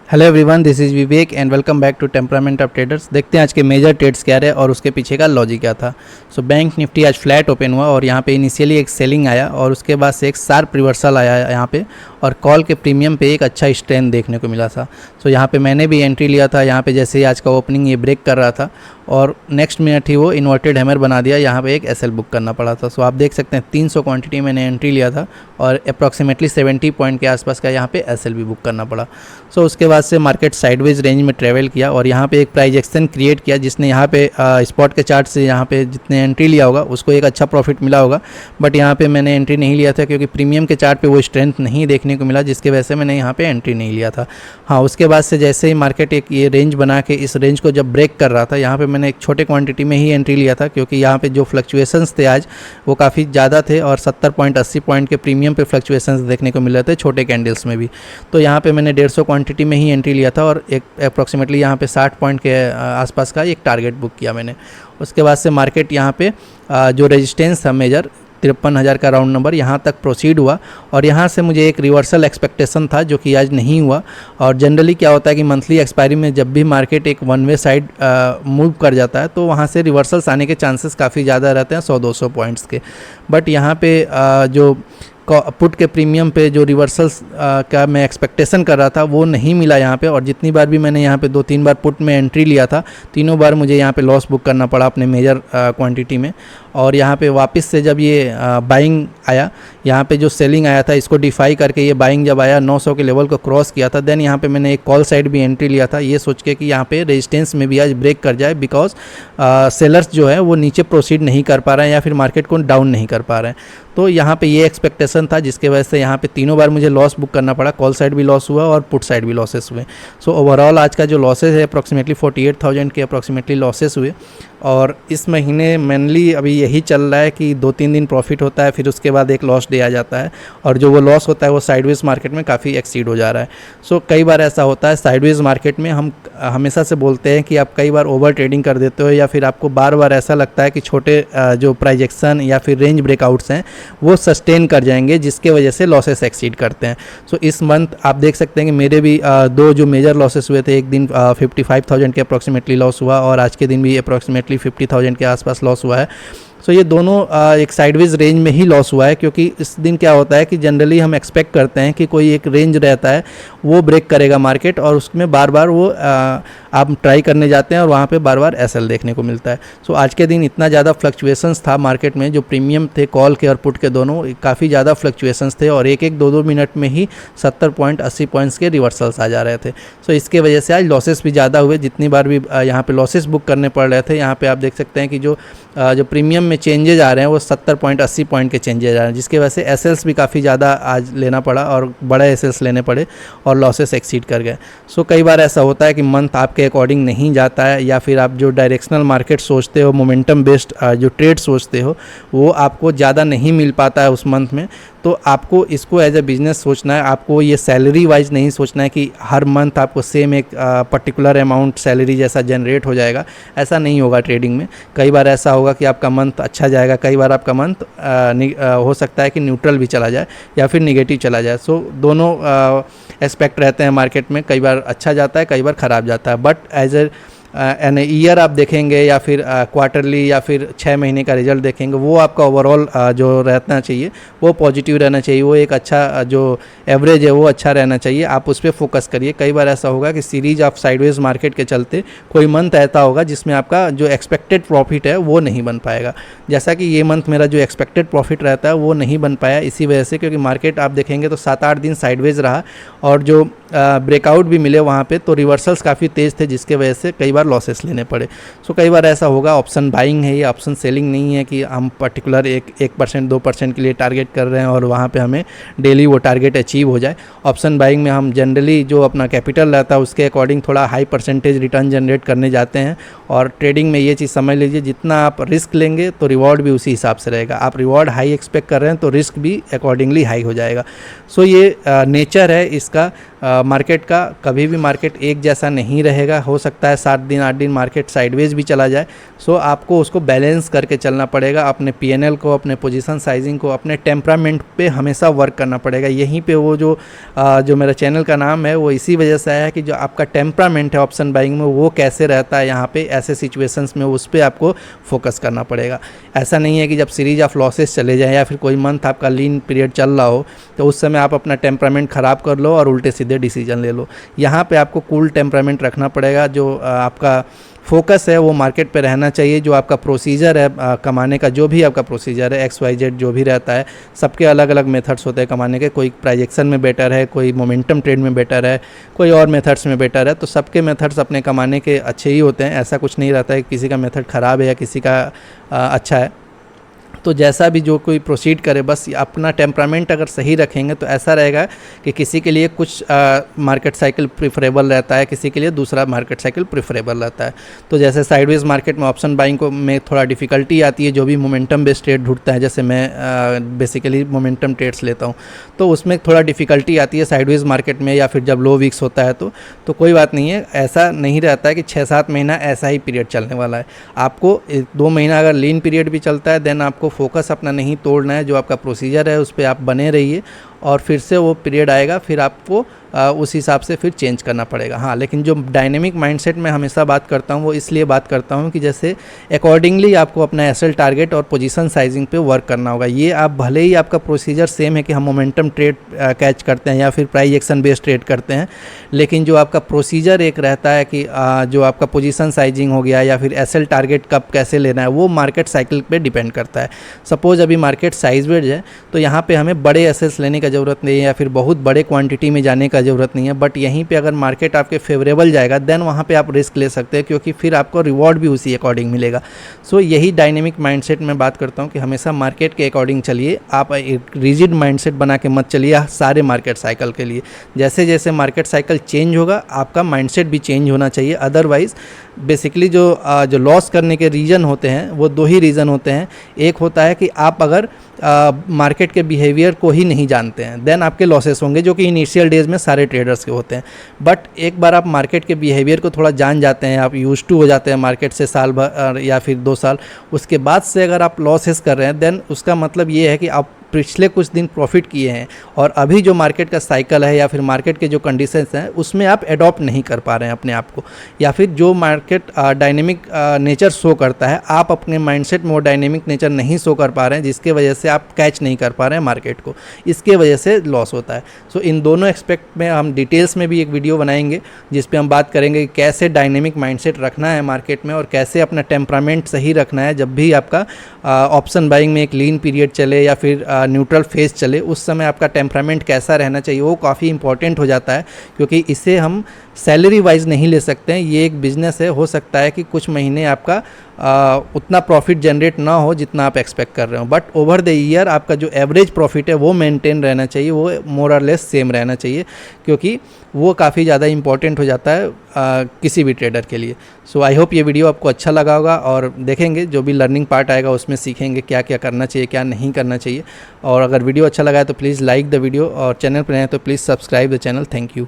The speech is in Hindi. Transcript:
Hello everyone, this is Vivek and welcome back to temperament of traders. देखते हैं आज के मेजर ट्रेड्स क्या रहे और उसके पीछे का लॉजिक क्या था। बैंक निफ्टी आज फ्लैट ओपन हुआ और यहाँ पे इनिशियली एक सेलिंग आया और उसके बाद से एक शार्प रिवर्सल आया यहाँ पे और कॉल के प्रीमियम पे एक अच्छा स्ट्रेंथ देखने को मिला था। यहाँ पे मैंने भी एंट्री लिया था। यहाँ पे जैसे ही आज का ओपनिंग ये ब्रेक कर रहा था और नेक्स्ट मिनट ही वो इन्वर्टेड हैमर बना दिया। यहाँ पे एक एसएल बुक करना पड़ा था। आप देख सकते हैं 300 क्वांटिटी मैंने एंट्री लिया था और अप्रॉक्सीमेटली 70 पॉइंट के आसपास का यहाँ पे एसएल भी बुक करना पड़ा। उसके बाद से मार्केट साइडवेज रेंज में ट्रेवल किया और यहाँ पे एक प्राइस एक्शन क्रिएट किया जिसने यहाँ पे स्पॉट के चार्ट से यहाँ पे जितने एंट्री लिया होगा उसको एक अच्छा प्रॉफिट मिला होगा। बट यहाँ पे मैंने एंट्री नहीं लिया था क्योंकि प्रीमियम के चार्ट पे वो स्ट्रेंथ नहीं देखने को मिला, जिसके वजह से मैंने यहाँ पे एंट्री नहीं लिया था। हाँ, उसके बाद से जैसे ही मार्केट एक ये रेंज बना के इस रेंज को जब ब्रेक कर रहा था, यहाँ पे मैंने एक छोटे क्वांटिटी में ही एंट्री लिया था क्योंकि यहाँ पे जो फ्लक्चुएशंस थे आज वो काफ़ी ज़्यादा थे और 70 पॉइंट 80 पॉइंट के प्रीमियम पे फ्लक्चुएशंस देखने को मिल रहे थे छोटे कैंडल्स में भी। तो यहाँ पे मैंने 150 क्वांटिटी में ही एंट्री लिया था और एक अप्रॉक्सीमेटली यहाँ पे 60 पॉइंट के आसपास का एक टारगेट बुक किया मैंने। उसके बाद से मार्केट यहाँ पे जो रेजिस्टेंस था मेजर 53,000 का राउंड नंबर यहाँ तक प्रोसीड हुआ और यहाँ से मुझे एक रिवर्सल एक्सपेक्टेशन था जो कि आज नहीं हुआ। और जनरली क्या होता है कि मंथली एक्सपायरी में जब भी मार्केट एक वन वे साइड मूव कर जाता है तो वहाँ से रिवर्सल्स आने के चांसेस काफ़ी ज़्यादा रहते हैं 100-200 पॉइंट्स के। बट यहाँ पे जो पुट के प्रीमियम पे जो रिवर्सल्स का मैं एक्सपेक्टेशन कर रहा था वो नहीं मिला यहाँ पे। और जितनी बार भी मैंने यहाँ पे 2-3 बार पुट में एंट्री लिया था, तीनों बार मुझे यहाँ पे लॉस बुक करना पड़ा अपने मेजर क्वांटिटी में। और यहाँ पे वापस से जब ये बाइंग आया, यहाँ पे जो सेलिंग आया था इसको डिफाई करके ये बाइंग जब आया 900 के लेवल को क्रॉस किया था, देन यहाँ पे मैंने एक कॉल साइड भी एंट्री लिया था ये सोच के कि यहाँ पे रेजिस्टेंस में भी आज ब्रेक कर जाए, बिकॉज सेलर्स जो है वो नीचे प्रोसीड नहीं कर पा रहे हैं या फिर मार्केट को डाउन नहीं कर पा रहे हैं। तो यहाँ पे ये एक्सपेक्टेशन था जिसके वजह से यहाँ पे तीनों बार मुझे लॉस बुक करना पड़ा। कॉल साइड भी लॉस हुआ और पुट साइड भी लॉसेस हुए। ओवरऑल आज का जो लॉसेस है अप्रॉक्सीमेटली 48,000 के अप्रॉक्सीमेटली लॉसेस हुए। और इस महीने मेनली अभी यही चल रहा है कि 2-3 दिन प्रॉफिट होता है, फिर उसके बाद एक लॉस डे आ जाता है और जो वो लॉस होता है वो साइडवेज मार्केट में काफ़ी एक्सीड हो जा रहा है। कई बार ऐसा होता है साइडवेज मार्केट में, हम हमेशा से बोलते हैं कि आप कई बार ओवर ट्रेडिंग कर देते हो या फिर आपको बार बार ऐसा लगता है कि छोटे जो प्राइजेक्शन या फिर रेंज ब्रेकआउट्स हैं वो सस्टेन कर जाएंगे, जिसके वजह से लॉसेस एक्सीड करते हैं। इस मंथ आप देख सकते हैं कि मेरे भी दो जो मेजर लॉसेस हुए थे, एक दिन 55,000 के अप्रॉक्सीमेटली लॉस हुआ और आज के दिन भी अप्रॉक्सीमेटली 50,000 के आसपास लॉस हुआ है। ये दोनों एक साइडवेज रेंज में ही लॉस हुआ है क्योंकि इस दिन क्या होता है कि जनरली हम एक्सपेक्ट करते हैं कि कोई एक रेंज रहता है वो ब्रेक करेगा मार्केट और उसमें बार बार वो आप ट्राई करने जाते हैं और वहाँ पे बार बार एसएल देखने को मिलता है। आज के दिन इतना ज़्यादा फ्लक्चुएशंस था मार्केट में, जो प्रीमियम थे कॉल के और पुट के दोनों काफ़ी ज़्यादा फ्लक्चुएशंस थे और एक 2-2 मिनट में ही 70 पॉइंट 80 पॉइंट्स के रिवर्सल्स आ जा रहे थे। इसके वजह से आज लॉसेस भी ज़्यादा हुए। जितनी बार भी यहाँ पे लॉसेस बुक करने पड़ रहे थे, यहाँ पे आप देख सकते हैं कि जो प्रीमियम में चेंजेज आ रहे हैं वो 70 पॉइंट 80 पॉइंट के चेंजेज आ रहे हैं, जिसकी वजह से एसएल्स भी काफ़ी ज़्यादा आज लेना पड़ा और बड़े एसएल्स लेने पड़े और लॉसेस एक्सीड कर गए। कई बार ऐसा होता है कि मंथ आपके अकॉर्डिंग नहीं जाता है या फिर आप जो डायरेक्शनल मार्केट सोचते हो, मोमेंटम बेस्ड जो ट्रेड सोचते हो, वो आपको ज़्यादा नहीं मिल पाता है उस मंथ में। तो आपको इसको एज ए बिजनेस सोचना है। आपको ये सैलरी वाइज नहीं सोचना है कि हर मंथ आपको सेम एक पर्टिकुलर अमाउंट सैलरी जैसा जनरेट हो जाएगा। ऐसा नहीं होगा ट्रेडिंग में। कई बार ऐसा होगा कि आपका मंथ अच्छा जाएगा, कई बार आपका मंथ हो सकता है कि न्यूट्रल भी चला जाए या फिर निगेटिव चला जाए। दोनों एस्पेक्ट रहते हैं मार्केट में, कई बार अच्छा जाता है, कई बार ख़राब जाता है। बट एज एन ईयर आप देखेंगे या फिर क्वार्टरली या फिर 6 महीने का रिजल्ट देखेंगे, वो आपका ओवरऑल जो रहना चाहिए वो पॉजिटिव रहना चाहिए। वो एक अच्छा जो एवरेज है वो अच्छा रहना चाहिए। आप उस पर फोकस करिए। कई बार ऐसा होगा कि सीरीज ऑफ साइडवेज मार्केट के चलते कोई मंथ ऐसा होगा जिसमें आपका जो एक्सपेक्टेड प्रॉफिट है वो नहीं बन पाएगा। जैसा कि ये मंथ मेरा जो एक्सपेक्टेड प्रॉफिट रहता है वो नहीं बन पाया, इसी वजह से क्योंकि मार्केट आप देखेंगे तो 7-8 दिन साइडवेज रहा और जो ब्रेकआउट भी मिले वहाँ पे तो रिवर्सल्स काफ़ी तेज़ थे, जिसके वजह से कई बार लॉसेस लेने पड़े। कई बार ऐसा होगा, ऑप्शन बाइंग है ये, ऑप्शन सेलिंग नहीं है कि हम पर्टिकुलर 1% 2% के लिए टारगेट कर रहे हैं और वहाँ पे हमें डेली वो टारगेट अचीव हो जाए। ऑप्शन बाइंग में हम जनरली जो अपना कैपिटल रहता है उसके अकॉर्डिंग थोड़ा हाई परसेंटेज रिटर्न जनरेट करने जाते हैं। और ट्रेडिंग में ये चीज़ समझ लीजिए, जितना आप रिस्क लेंगे तो रिवॉर्ड भी उसी हिसाब से रहेगा। आप रिवॉर्ड हाई एक्सपेक्ट कर रहे हैं तो रिस्क भी अकॉर्डिंगली हाई हो जाएगा। ये नेचर है इसका। मार्केट का कभी भी मार्केट एक जैसा नहीं रहेगा, हो सकता है 7 दिन 8 दिन मार्केट साइडवेज भी चला जाए। सो आपको उसको बैलेंस करके चलना पड़ेगा, अपने पीएनएल को, अपने पोजीशन साइजिंग को, अपने टेम्परामेंट पे हमेशा वर्क करना पड़ेगा। यहीं पे वो जो मेरा चैनल का नाम है वो इसी वजह से आया है कि जो आपका टेम्परामेंट है ऑप्शन बाइंग में वो कैसे रहता है यहाँ पे ऐसे सिचुएशंस में, उस पर आपको फोकस करना पड़ेगा। ऐसा नहीं है कि जब सीरीज ऑफ लॉसेस चले जाएँ या फिर कोई मंथ आपका लीन पीरियड चल रहा हो तो उस समय आप अपना टेम्परामेंट ख़राब कर लो और उल्टे सीधे डिसीजन ले लो। यहाँ पे आपको कूल टेम्परामेंट रखना पड़ेगा। जो आपका फोकस है वो मार्केट पे रहना चाहिए। जो आपका प्रोसीजर है कमाने का, जो भी आपका प्रोसीजर है XYZ जो भी रहता है, सबके अलग अलग मेथड्स होते हैं कमाने के। कोई प्राइजेक्शन में बेटर है, कोई मोमेंटम ट्रेड में बेटर है, कोई और मेथड्स में बेटर है। तो सबके मेथड्स अपने कमाने के अच्छे ही होते हैं। ऐसा कुछ नहीं रहता है कि किसी का मेथड ख़राब है या किसी का अच्छा है। तो जैसा भी जो कोई प्रोसीड करे, बस अपना टेम्परामेंट अगर सही रखेंगे तो ऐसा रहेगा कि किसी के लिए कुछ मार्केट साइकिल प्रिफरेबल रहता है, किसी के लिए दूसरा मार्केट साइकिल प्रिफरेबल रहता है। तो जैसे साइडवेज मार्केट में ऑप्शन बाइंग को में थोड़ा डिफ़िकल्टी आती है, जो भी मोमेंटम बेस्ड ट्रेड ढूंढता है, जैसे मैं बेसिकली मोमेंटम ट्रेड्स लेता हूँ, तो उसमें थोड़ा डिफ़िकल्टी आती है साइडवेज मार्केट में, या फिर जब लो वीक्स होता है तो कोई बात नहीं है। ऐसा नहीं रहता है कि 6-7 महीना ऐसा ही पीरियड चलने वाला है। आपको 2 महीना अगर लीन पीरियड भी चलता है, देन आपको फोकस अपना नहीं तोड़ना है। जो आपका प्रोसीजर है उस पर आप बने रहिए और फिर से वो पीरियड आएगा, फिर आपको उस हिसाब से फिर चेंज करना पड़ेगा। हाँ, लेकिन जो डायनेमिक माइंडसेट में हमेशा बात करता हूँ वो इसलिए बात करता हूँ कि जैसे अकॉर्डिंगली आपको अपना एसएल टारगेट और पोजीशन साइजिंग पे वर्क करना होगा। ये आप भले ही आपका प्रोसीजर सेम है कि हम मोमेंटम ट्रेड कैच करते हैं या फिर प्राइस एक्शन बेस्ड ट्रेड करते हैं, लेकिन जो आपका प्रोसीजर एक रहता है कि जो आपका पोजीशन साइजिंग हो गया या फिर एसएल टारगेट कब कैसे लेना है, वो मार्केट साइकिल पे डिपेंड करता है। सपोज अभी मार्केट साइजवेज है तो यहाँ पे हमें बड़े एसेट्स लेने का ज़रूरत नहीं है या फिर बहुत बड़े क्वांटिटी में जाने का ज़रूरत नहीं है। बट यहीं पे अगर मार्केट आपके फेवरेबल जाएगा देन वहाँ पे आप रिस्क ले सकते हैं, क्योंकि फिर आपको रिवॉर्ड भी उसी अकॉर्डिंग मिलेगा। सो यही डायनेमिक माइंडसेट में बात करता हूँ कि हमेशा मार्केट के अकॉर्डिंग चलिए। आप एक रिजिड माइंडसेट बना के मत चलिए सारे मार्केट साइकिल के लिए। जैसे जैसे मार्केट साइकिल चेंज होगा आपका माइंडसेट भी चेंज होना चाहिए। अदरवाइज बेसिकली जो लॉस करने के रीज़न होते हैं वो 2 ही रीज़न होते हैं। एक होता है कि आप अगर मार्केट के बिहेवियर को ही नहीं जानते हैं, देन आपके लॉसेस होंगे, जो कि इनिशियल डेज में सारे ट्रेडर्स के होते हैं। बट एक बार आप मार्केट के बिहेवियर को थोड़ा जान जाते हैं, आप यूज टू हो जाते हैं मार्केट से साल भर या फिर 2 साल, उसके बाद से अगर आप लॉसेस कर रहे हैं देन उसका मतलब ये है कि आप पिछले कुछ दिन प्रॉफिट किए हैं और अभी जो मार्केट का साइकिल है या फिर मार्केट के जो कंडीशंस हैं उसमें आप एडॉप्ट नहीं कर पा रहे हैं अपने आप को, या फिर जो मार्केट डायनेमिक नेचर शो करता है आप अपने माइंडसेट में वो डायनेमिक नेचर नहीं शो कर पा रहे हैं, जिसके वजह से आप कैच नहीं कर पा रहे हैं मार्केट को, इसके वजह से लॉस होता है। सो इन दोनों एक्सपेक्ट में हम डिटेल्स में भी एक वीडियो बनाएंगे जिस पे हम बात करेंगे कि कैसे डायनेमिक माइंडसेट रखना है मार्केट में और कैसे अपना टेम्परामेंट सही रखना है जब भी आपका ऑप्शन बाइंग में एक लीन पीरियड चले या फिर न्यूट्रल फेज चले, उस समय आपका टेम्परामेंट कैसा रहना चाहिए वो काफ़ी इंपॉर्टेंट हो जाता है, क्योंकि इसे हम सैलरी वाइज नहीं ले सकते हैं। ये एक बिजनेस है, हो सकता है कि कुछ महीने आपका उतना प्रॉफिट जनरेट ना हो जितना आप एक्सपेक्ट कर रहे हो, बट ओवर द ईयर आपका जो एवरेज प्रॉफिट है वो मेंटेन रहना चाहिए, वो मोर और लेस सेम रहना चाहिए, क्योंकि वो काफ़ी ज़्यादा इंपॉर्टेंट हो जाता है किसी भी ट्रेडर के लिए। सो आई होप ये वीडियो आपको अच्छा लगा होगा और देखेंगे जो भी लर्निंग पार्ट आएगा उसमें सीखेंगे क्या क्या करना चाहिए क्या नहीं करना चाहिए। और अगर वीडियो अच्छा लगा है तो प्लीज़ लाइक द वीडियो और चैनल पर नए हैं तो please subscribe the channel. Thank you.